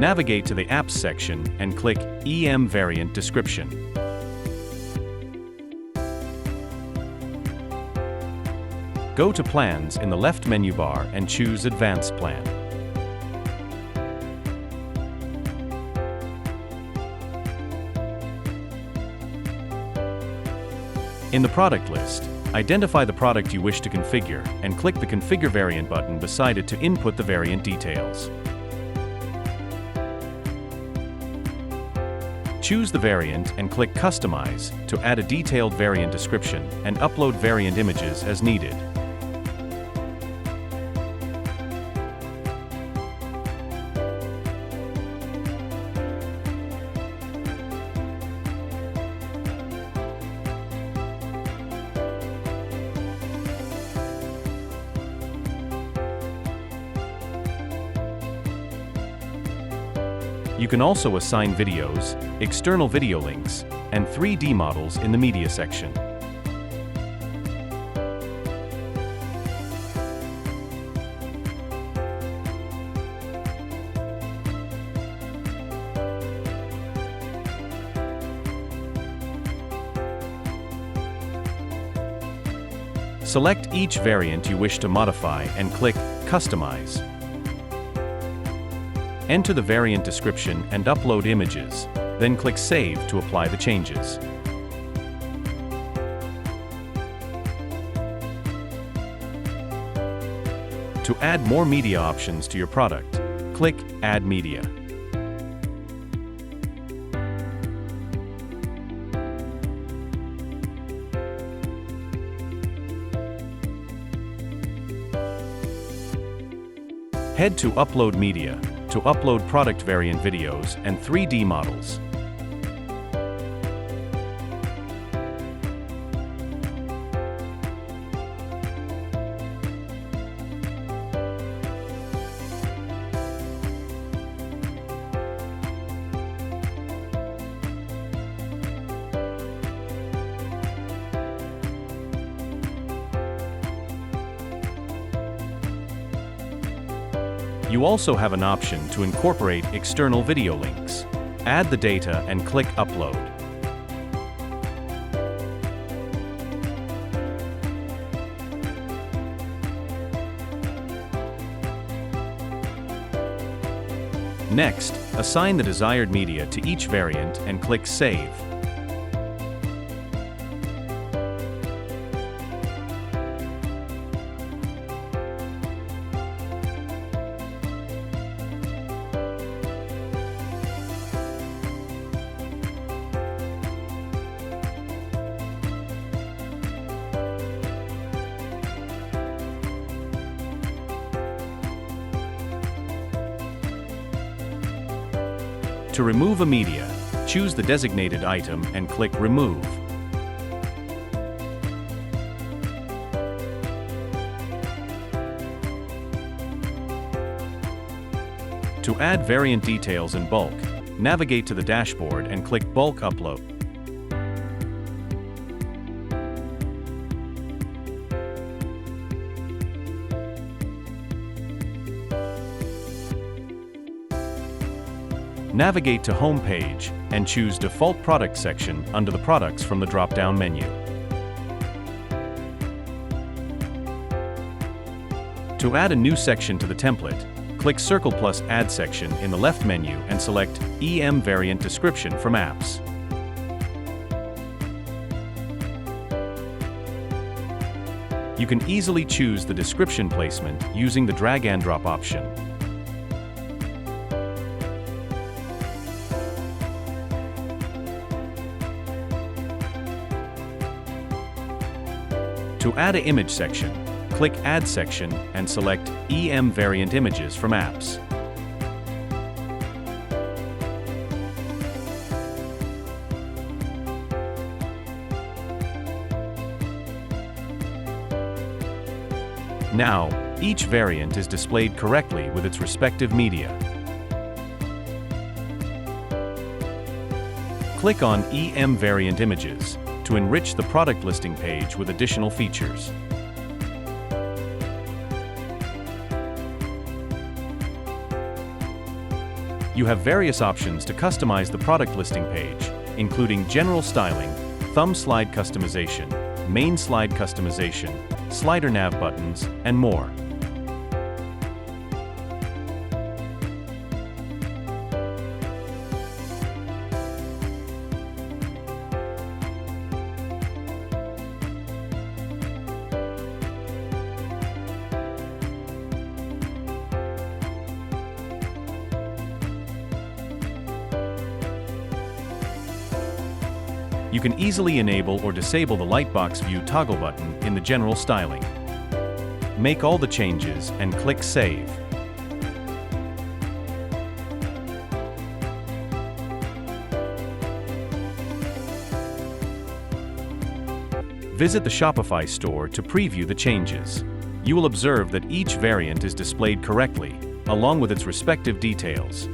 Navigate to the Apps section and click EM Variant Description. Go to Plans in the left menu bar and choose Advanced Plan. In the product list, identify the product you wish to configure and click the Configure Variant button beside it to input the variant details. Choose the variant and click Customize to add a detailed variant description and upload variant images as needed. You can also assign videos, external video links, and 3D models in the media section. Select each variant you wish to modify and click Customize. Enter the variant description and upload images, then click Save to apply the changes. To add more media options to your product, click Add Media. Head to Upload Media to upload product variant videos and 3D models. You also have an option to incorporate external video links. Add the data and click Upload. Next, assign the desired media to each variant and click Save. To remove a media, choose the designated item and click Remove. To add variant details in bulk, navigate to the dashboard and click Bulk Upload. Navigate to Home Page and choose Default Product section under the Products from the drop-down menu. To add a new section to the template, click Circle plus Add section in the left menu and select EM Variant Description from Apps. You can easily choose the description placement using the drag and drop option. To add an image section, click Add section and select EM Variant Images from Apps. Now, each variant is displayed correctly with its respective media. Click on EM Variant Images to enrich the product listing page with additional features. You have various options to customize the product listing page, including general styling, thumb slide customization, main slide customization, slider nav buttons, and more. You can easily enable or disable the Lightbox View toggle button in the general styling. Make all the changes and click Save. Visit the Shopify store to preview the changes. You will observe that each variant is displayed correctly, along with its respective details.